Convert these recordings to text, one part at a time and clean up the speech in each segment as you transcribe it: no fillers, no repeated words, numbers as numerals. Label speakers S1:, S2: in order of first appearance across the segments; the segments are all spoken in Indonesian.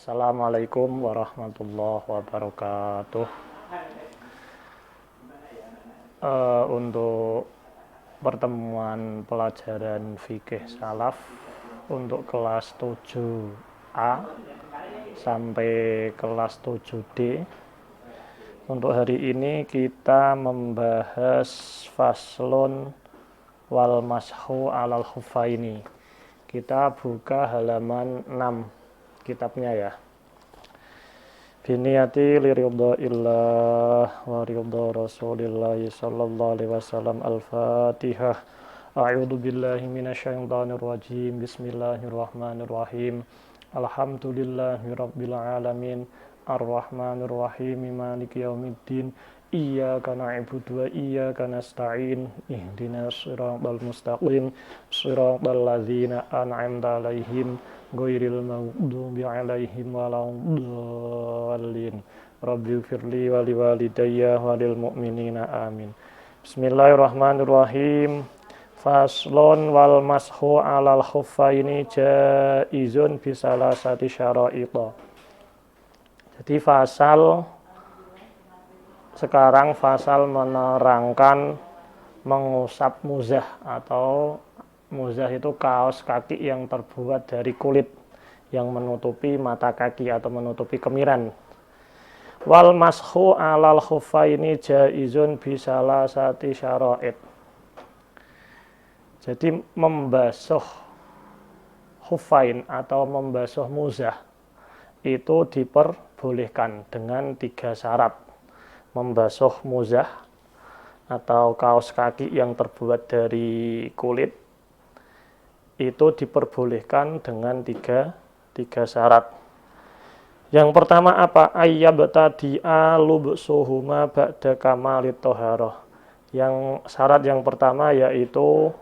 S1: Assalamualaikum warahmatullahi wabarakatuh. Untuk pertemuan pelajaran fikih salaf untuk kelas 7A sampai kelas 7D. Untuk hari ini kita membahas faslun wal mashu alal khuffaini. Kita buka halaman 6 kitabnya ya. Biniyati liridhaillah wa ridha Rasulillah sallallahu alaihi wasallam. Al-Fatihah. A'udzu billahi minasyaitonir rajim. Bismillahirrahmanirrahim. Alhamdulillahi rabbil alamin. Ar-Rahmanir Rahim. Maliki yaumiddin. Iyyaka na'budu wa iyyaka nasta'in. Ihdinas siratal mustaqim. Siratal ladzina an'amta 'alaihim ghairil maghdubi 'alaihim waladdallin. Rabbighfirli wa liwalidayya wa lil mu'minina amin. Bismillahirrahmanirrahim. Faslun wal mashu 'alal khuffaini jaizun bisalasati syara'ita. Jadi sekarang fasal menerangkan mengusap muzah, atau muzah itu kaos kaki yang terbuat dari kulit yang menutupi mata kaki atau menutupi kemiran. Wal mashu alal khuffaini jaizun bisalasati syara'it. Jadi membasuh khuffain atau membasuh muzah itu diperbolehkan dengan 3 syarat. Membasuh muzah atau kaos kaki yang terbuat dari kulit itu diperbolehkan dengan tiga syarat. Yang pertama apa? Ayyabtadi'a lubsuhuma ba'da kamalit thaharah. Syarat yang pertama yaitu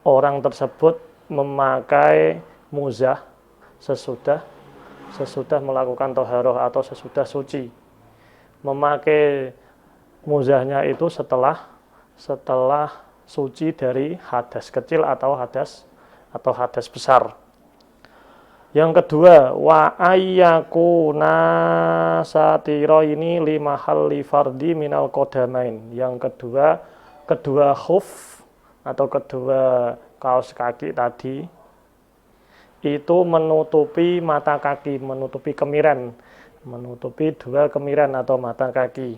S1: orang tersebut memakai muzah sesudah melakukan thaharah atau sesudah suci. Memakai muzahnya itu setelah suci dari hadas kecil atau hadas besar. Yang kedua, wa ayyakuna satira ini lima halli fardi minal qadamain. Yang kedua khuf atau kedua kaos kaki tadi itu menutupi mata kaki, menutupi kemiran, menutupi 2 kemiran atau mata kaki.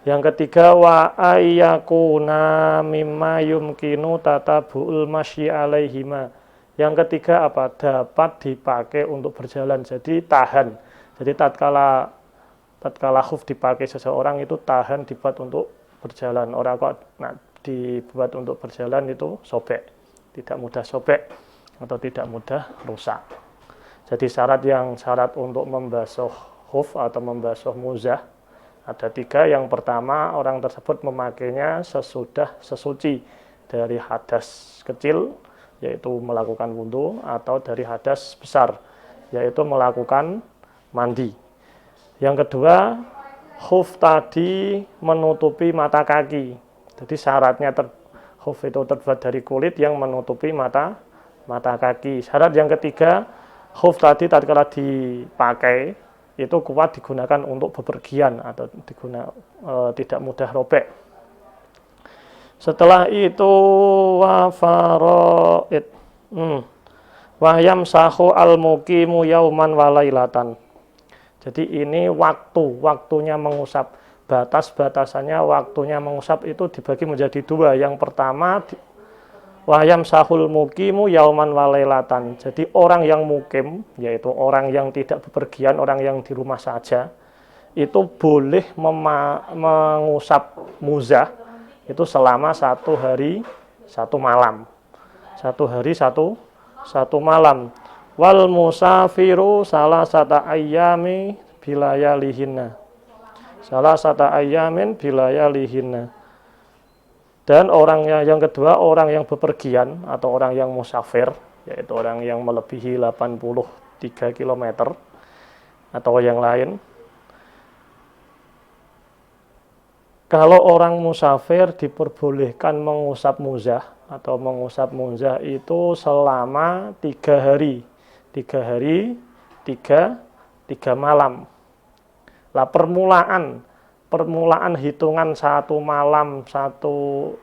S1: Yang ketiga, wa ayyakuna mimma yumkinu tatabu'ul masyi alaihima. Yang ketiga apa? Dapat dipakai untuk berjalan, jadi tahan. Jadi tatkala khuf dipakai seseorang itu tahan, dibuat untuk berjalan. Orang kok dibuat untuk berjalan itu sobek, tidak mudah sobek atau tidak mudah rusak. Jadi syarat untuk membasuh khuf atau membasuh muzah ada 3. Yang pertama, orang tersebut memakainya sesuci dari hadas kecil, yaitu melakukan wudhu, atau dari hadas besar, yaitu melakukan mandi. Yang kedua, khuf tadi menutupi mata kaki. Jadi syaratnya khuf itu terbuat dari kulit yang menutupi mata kaki. Syarat yang ketiga, khuf tadi tatkala dipakai itu kuat digunakan untuk bepergian atau tidak mudah robek. Setelah itu wa faraid wa yamsahu al-muqimu yauman wa lailatan. Jadi ini waktunya mengusap. Batasannya waktunya mengusap itu dibagi menjadi 2. Yang pertama, wayam sahul mukimu yauman walailatan. Jadi orang yang mukim, yaitu orang yang tidak bepergian, orang yang di rumah saja, itu boleh mengusap muzah itu selama 1 hari 1 malam. 1 hari 1 malam. Wal musafiru salasata ayyami bilayalihinna. Salasata ayyamin bilayalihinna. Dan yang kedua, orang yang bepergian atau orang yang musafir, yaitu orang yang melebihi 83 km atau yang lain. Kalau orang musafir diperbolehkan mengusap muzah atau mengusap muzah itu selama 3 hari. 3 hari, 3 malam. Lah permulaan hitungan 1 malam, 1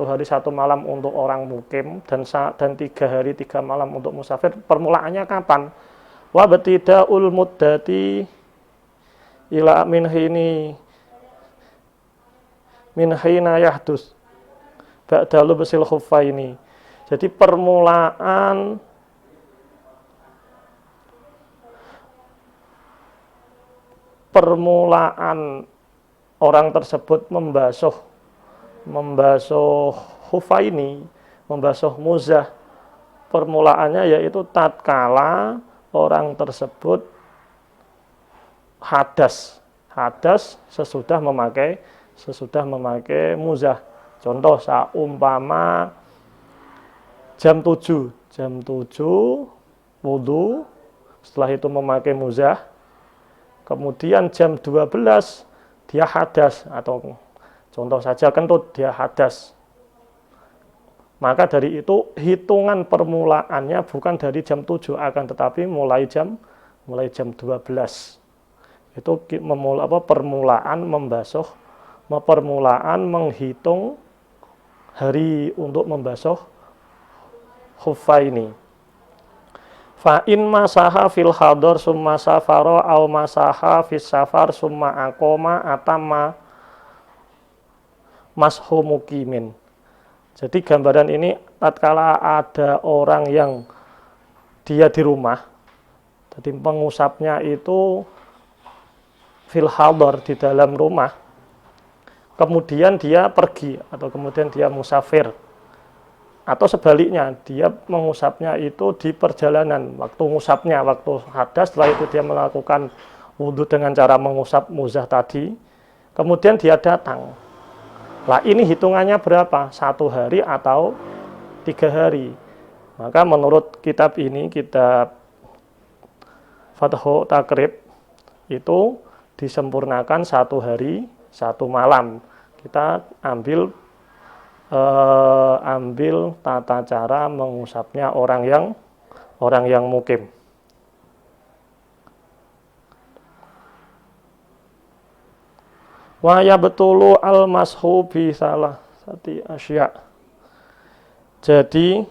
S1: hari 1 malam untuk orang mukim dan 3 hari 3 malam untuk musafir, permulaannya kapan? Wa batidaul muddati ila min hina yahdus ba'da lubsil khuffaini. Jadi permulaan orang tersebut membasuh khuffaini, membasuh muzah, permulaannya yaitu tatkala orang tersebut hadas sesudah memakai muzah. Contoh saumpama jam 7 wudu, setelah itu memakai muzah, kemudian jam 12 dia hadas, atau contoh saja kentut, dia hadas. Maka dari itu hitungan permulaannya bukan dari jam 7, akan tetapi mulai jam 12. Itu permulaan menghitung hari untuk membasuh khuffaini. Fa in masaha fil hadar summa safara au masaha fis safar summa aqama atamma mashu mukimin. Jadi gambaran ini tatkala ada orang yang dia di rumah, jadi pengusapnya itu fil hadar, di dalam rumah, kemudian dia pergi atau kemudian dia musafir, atau sebaliknya dia mengusapnya itu di perjalanan, waktu hadas, setelah itu dia melakukan wudhu dengan cara mengusap muzah tadi, kemudian dia datang. Lah ini hitungannya berapa? 1 hari atau 3 hari? Maka menurut kitab ini, kitab Fathul Takrib, itu disempurnakan 1 hari 1 malam. Kita ambil tata cara mengusapnya orang yang mukim. Wa yabtulu al-mashu bi salasati asya. Jadi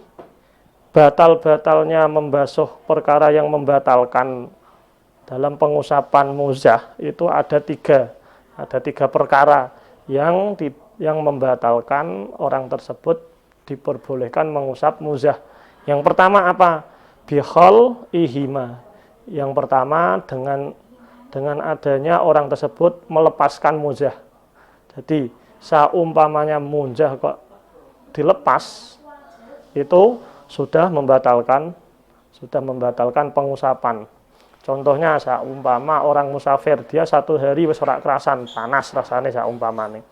S1: batalnya membasuh, perkara yang membatalkan dalam pengusapan muzah itu ada 3 perkara yang membatalkan orang tersebut diperbolehkan mengusap muzah. Yang pertama apa? Bihol ihima. Yang pertama dengan adanya orang tersebut melepaskan muzah. Jadi saumpamanya muzah kok dilepas, itu sudah membatalkan pengusapan. Contohnya saumpama orang musafir, dia 1 hari wis ora kerasan, panas rasane saumpamane.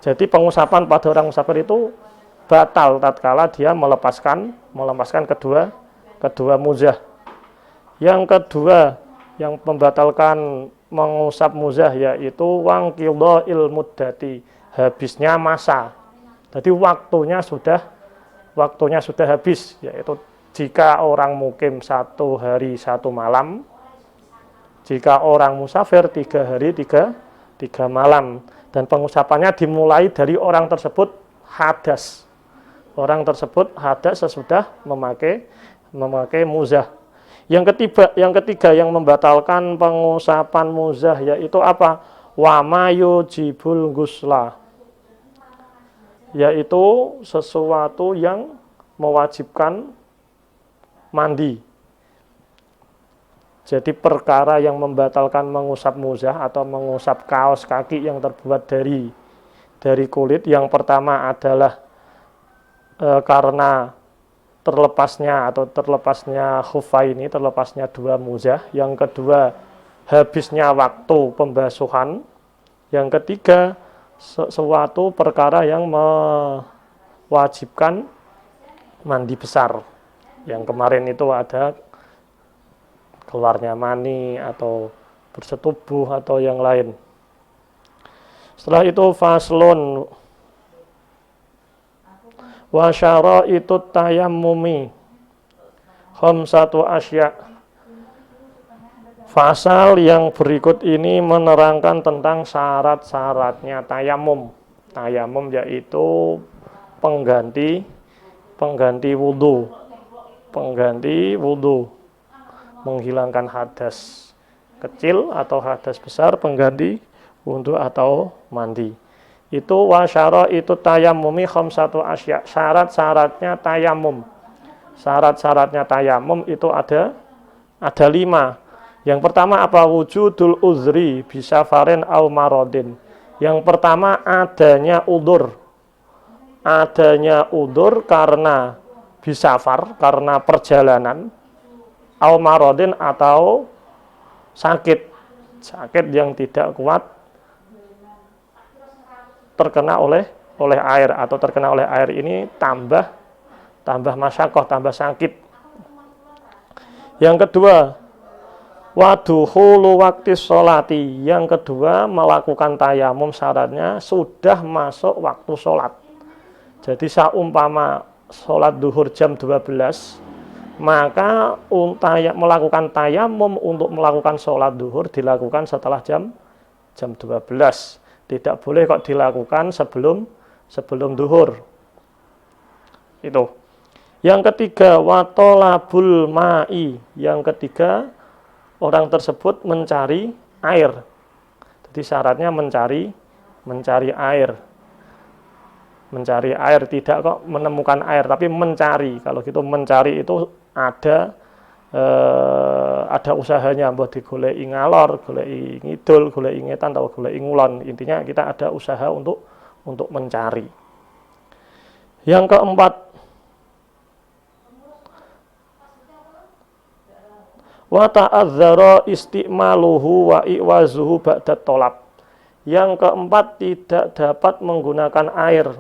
S1: Jadi pengusapan pada orang musafir itu batal tatkala dia melepaskan kedua muzah. Yang kedua yang membatalkan mengusap muzah yaitu wangqidha'il muddati, habisnya masa. Jadi waktunya sudah habis, yaitu jika orang mukim 1 hari 1 malam, jika orang musafir 3 hari 3 malam, dan pengusapannya dimulai dari orang tersebut hadas. Orang tersebut hadas sesudah memakai muzah. Yang ketiga yang membatalkan pengusapan muzah yaitu apa? Wa mayujibul ghusla, yaitu sesuatu yang mewajibkan mandi. Jadi perkara yang membatalkan mengusap muzah atau mengusap kaos kaki yang terbuat dari kulit, yang pertama adalah karena terlepasnya khuffaini, terlepasnya 2 muzah. Yang kedua, habisnya waktu pembasuhan. Yang ketiga, suatu perkara yang mewajibkan mandi besar. Yang kemarin itu ada keluarnya mani atau bersetubuh atau yang lain. Setelah itu faslun wa syara'itut tayammumi khamsatu asya. Pasal yang berikut ini menerangkan tentang syarat-syaratnya tayamum. Tayamum yaitu pengganti wudhu. Pengganti wudhu, menghilangkan hadas kecil atau hadas besar, pengganti wudhu atau mandi. Itu wasyara itu tayamumi khamsatu asya. Syarat-syaratnya tayamum. Syarat-syaratnya tayamum itu ada 5. Yang pertama apa? Wujudul uzri bisa faren au marodin. Yang pertama adanya udur. Adanya udur karena bisafar, karena perjalanan, au marodin atau sakit. Sakit yang tidak kuat terkena oleh air, atau terkena oleh air ini tambah masyakoh, tambah sakit. Yang kedua, waduhulu waktu sholati. Yang kedua, melakukan tayamum syaratnya sudah masuk waktu sholat. Jadi saumpama sholat duhur jam 12, maka melakukan tayamum untuk melakukan sholat duhur dilakukan setelah jam 12. Tidak boleh kok dilakukan sebelum duhur. Itu. Yang ketiga, watolabul ma'i. Yang ketiga, orang tersebut mencari air. Jadi syaratnya mencari air. Mencari air, tidak kok menemukan air, tapi mencari. Kalau gitu mencari itu ada usahanya, buat digoleki ngalor, goleki ngidul, goleki ngetan atau goleki ngulon. Intinya kita ada usaha untuk mencari. Yang keempat, wa ta'adzara istimaluhu wa iwazuhu ba'da tolab. Yang keempat, tidak dapat menggunakan air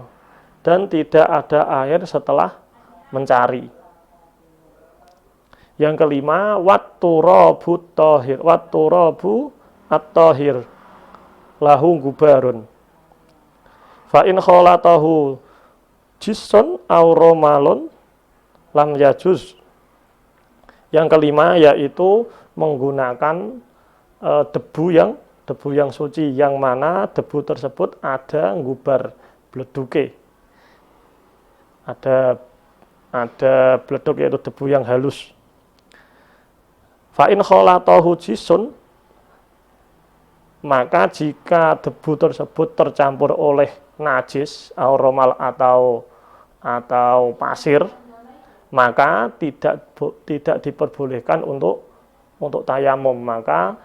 S1: dan tidak ada air setelah mencari. Yang kelima, watturabu at-tahir lahu gubarun. Fa in khalatahu jissun aw romalun lam yajuz. Yang kelima yaitu menggunakan debu yang suci, yang mana debu tersebut ada gubar, bleduke. Ada bleduk, yaitu debu yang halus. Fa in khalatahu jisun, maka jika debu tersebut tercampur oleh najis, romal atau pasir, maka tidak diperbolehkan untuk tayamum. Maka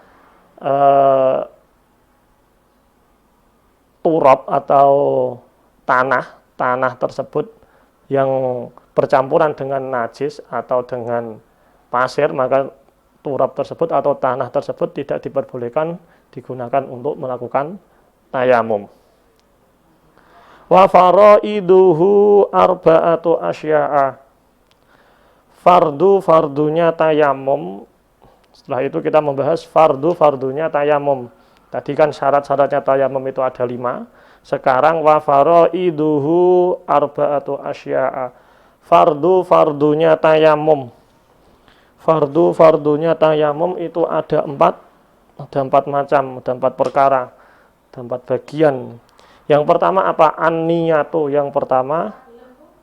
S1: turab atau tanah tersebut yang bercampuran dengan najis atau dengan pasir, maka turab tersebut atau tanah tersebut tidak diperbolehkan digunakan untuk melakukan tayamum. Wa faraiduhu arba'atu asya'a. Fardunya tayamum. Setelah itu kita membahas fardunya tayamum. Tadi kan syarat-syaratnya tayamum itu ada 5. Sekarang wa faraiduhu arba'atu asya'a. Fardunya tayamum. Fardunya tayamum itu ada 4 macam, ada 4 perkara, ada 4 bagian. Yang pertama apa? An-niyatu. Yang pertama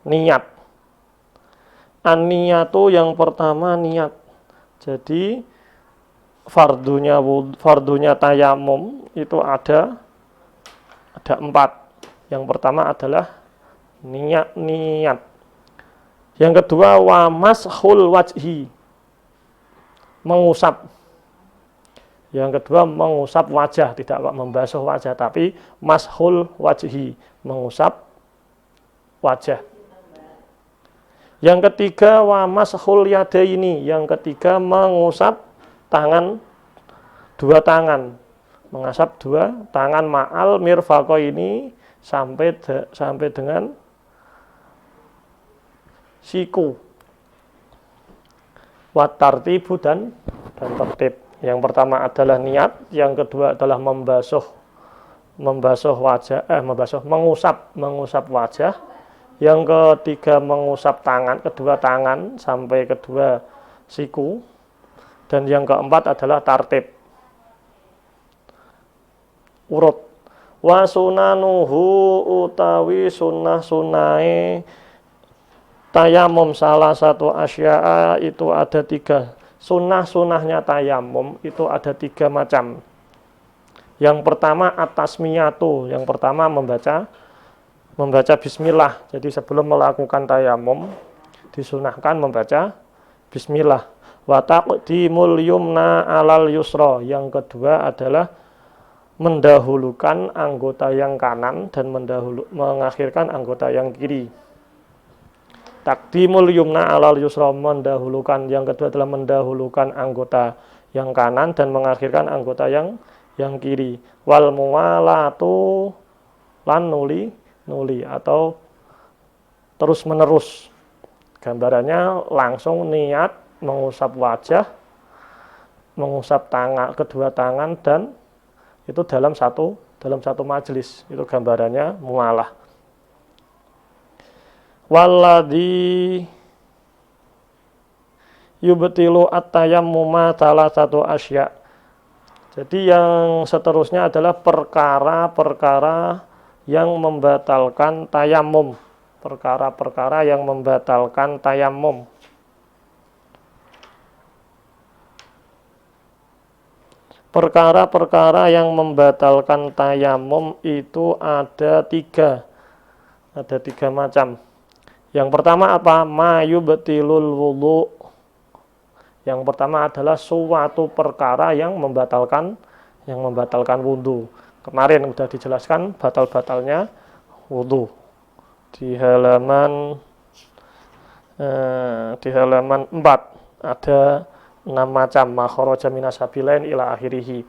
S1: niat. An-niyatu yang pertama niat. Jadi fardunya tayamum itu ada 4. Yang pertama adalah niat. Yang kedua wa mashul wajhi, mengusap. Yang kedua mengusap wajah, tidak membasuh wajah, tapi mashul wajhi, mengusap wajah. Yang ketiga wa mashul yadaini, yang ketiga mengusap tangan, 2 tangan, mengusap 2 tangan ma'al mirfaqo ini sampai dengan siku. Wa tartibu dan tertib. Yang pertama adalah niat, yang kedua adalah mengusap wajah, Yang ketiga mengusap tangan, kedua tangan sampai kedua siku. Dan yang keempat adalah tartib, urut. Wa sunanuhu utawi sunnah-sunnai tayamum salah satu asya'a itu ada 3. Sunnah-sunnahnya tayamum itu ada 3 macam. Yang pertama at-tasmiyatu, yang pertama membaca bismillah. Jadi sebelum melakukan tayamum disunahkan membaca bismillah. Wa taqdimul yumna alal yusra. Yang kedua adalah mendahulukan anggota yang kanan dan mengakhirkan anggota yang kiri. Taqdimul yumna alal yusra, mendahulukan. Yang kedua adalah mendahulukan anggota yang kanan dan mengakhirkan anggota yang kiri. Wal muwalatu lan nuli atau terus menerus. Gambarannya langsung niat mengusap wajah, mengusap tangan, kedua tangan, dan itu dalam satu majelis. Itu gambarannya mualah. Walladzi yubtilu at-tayammuma salah satu asya. Jadi yang seterusnya adalah perkara-perkara yang membatalkan tayamum. Perkara-perkara yang membatalkan tayamum. Perkara-perkara yang membatalkan tayamum itu ada 3. Ada 3 macam. Yang pertama apa? Ma yubtilul wudu. Yang pertama adalah suatu perkara yang membatalkan wudu. Kemarin sudah dijelaskan batal-batalnya wudu. Di halaman 4 ada 6 macam makharaja minasabilain ila akhirih.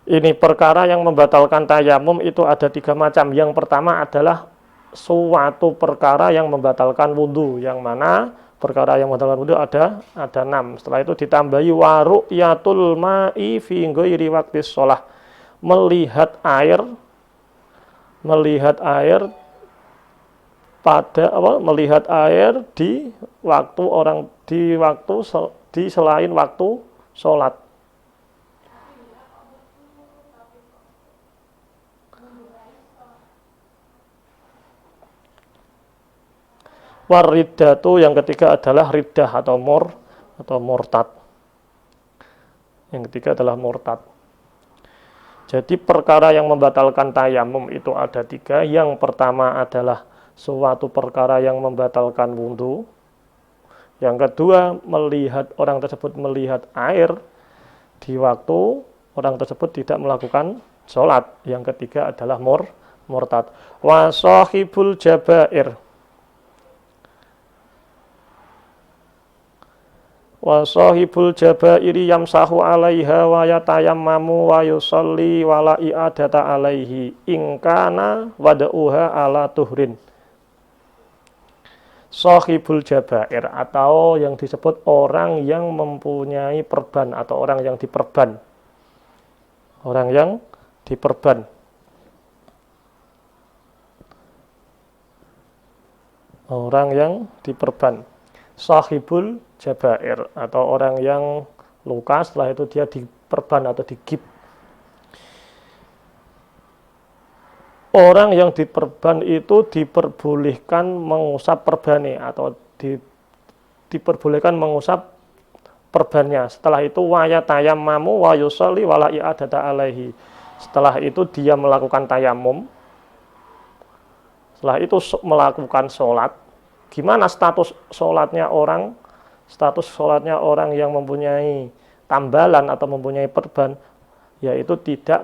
S1: Ini perkara yang membatalkan tayamum itu ada 3 macam. Yang pertama adalah suatu perkara yang membatalkan wudu, yang mana perkara yang membatalkan wudu ada 6. Setelah itu ditambahi waru'yatul ma'i fi ghairi waqtis shalah. Melihat air di selain waktu sholat. Wariddatu, yang ketiga adalah riddah atau murtad. Yang ketiga adalah murtad. Jadi perkara yang membatalkan tayamum itu ada 3. Yang pertama adalah suatu perkara yang membatalkan wudu. Yang kedua, orang tersebut melihat air di waktu orang tersebut tidak melakukan sholat. Yang ketiga adalah murtad. Wa sahibul jabair. Wa sahibul jabairi yamsahu alaiha wa yatayammamu wa yusalli wa la i'adata alaihi in kana wada'uha ala tuhrin. Sahibul jabair atau yang disebut orang yang mempunyai perban atau orang yang diperban. Orang yang diperban. Orang yang diperban. Sahibul jabair atau orang yang luka setelah itu dia diperban atau digib. Orang yang diperban itu diperbolehkan mengusap perbane atau diperbolehkan mengusap perbannya. Setelah itu wa yatayammamu wa yusalli wa la i'adata alaihi. Setelah itu dia melakukan tayamum. Setelah itu melakukan sholat. Gimana status sholatnya orang? Status sholatnya orang yang mempunyai tambalan atau mempunyai perban, yaitu tidak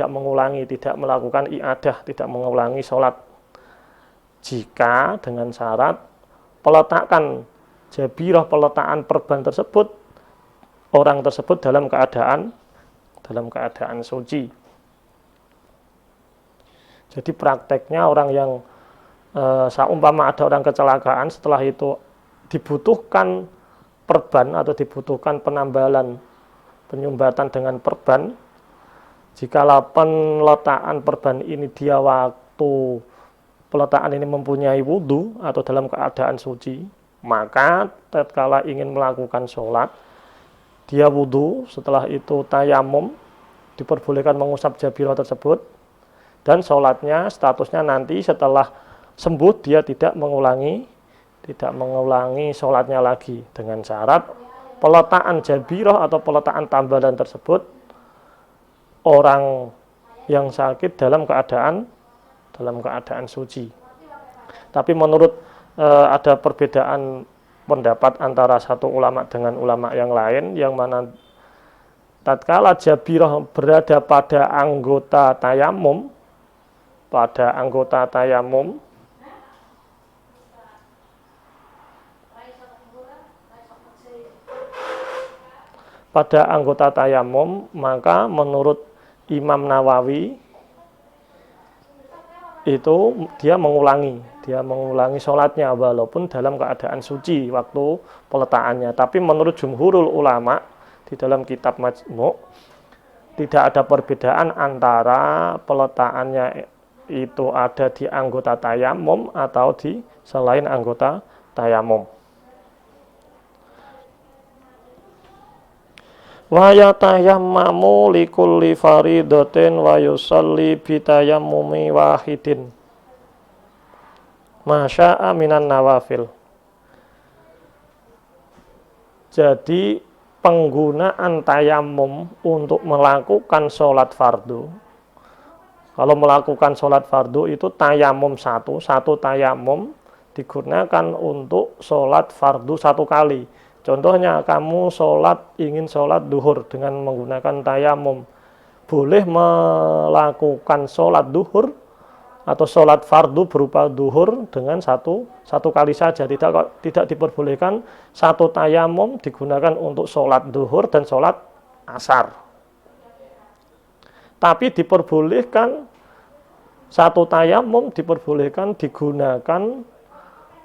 S1: mengulangi, tidak melakukan i'adah, tidak mengulangi sholat. Jika dengan syarat peletakan peletakan perban tersebut, orang tersebut dalam keadaan suci. Jadi prakteknya orang yang seumpama ada orang kecelakaan, setelah itu dibutuhkan perban atau dibutuhkan penambalan penyumbatan dengan perban. Jikalau peletakan perban ini dia waktu peletakan ini mempunyai wudhu atau dalam keadaan suci, maka tatkala ingin melakukan sholat, dia wudhu, setelah itu tayamum, diperbolehkan mengusap jabirah tersebut, dan sholatnya statusnya nanti setelah sembuh dia tidak mengulangi sholatnya lagi, dengan syarat peletakan jabirah atau peletakan tambalan tersebut orang yang sakit dalam keadaan suci. Tapi menurut ada perbedaan pendapat antara satu ulama dengan ulama yang lain, yang mana tatkala jabirah berada pada anggota tayamum, maka menurut Imam Nawawi itu dia mengulangi sholatnya walaupun dalam keadaan suci waktu peletakannya. Tapi menurut jumhurul ulama di dalam kitab Majmu' tidak ada perbedaan antara peletakannya itu ada di anggota tayamum atau di selain anggota tayamum. Wa yatayammamu likulli faridatin wa yusalli bitayammumi wahidin masya'a minan nawafil. Jadi penggunaan tayamum untuk melakukan sholat fardu, kalau melakukan sholat fardu itu tayamum satu tayamum digunakan untuk sholat fardu satu kali. Contohnya kamu ingin sholat duhur dengan menggunakan tayamum, boleh melakukan sholat duhur atau sholat fardu berupa duhur dengan satu kali saja. Tidak diperbolehkan satu tayamum digunakan untuk sholat duhur dan sholat asar. Tapi diperbolehkan satu tayamum diperbolehkan digunakan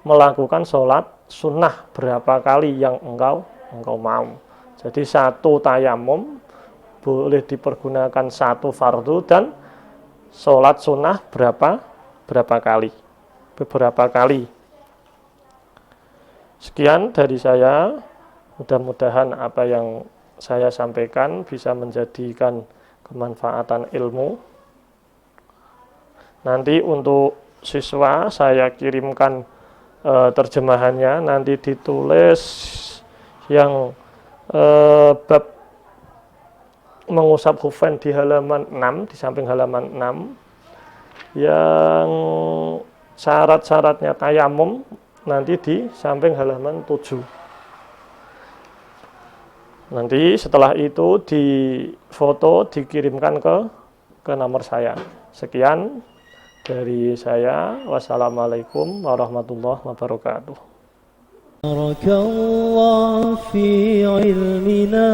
S1: melakukan sholat sunnah berapa kali yang engkau mau. Jadi satu tayamum boleh dipergunakan satu fardu dan sholat sunnah beberapa kali. Sekian dari saya. Mudah-mudahan apa yang saya sampaikan bisa menjadikan kemanfaatan ilmu. Nanti untuk siswa saya kirimkan terjemahannya, nanti ditulis yang bab mengusap khufain di halaman 6, di samping halaman 6, yang syarat-syaratnya tayamum nanti di samping halaman 7. Nanti setelah itu difoto dikirimkan ke nomor saya. Sekian dari saya. Wassalamualaikum warahmatullahi wabarakatuh. Barakallahu fi ilmina.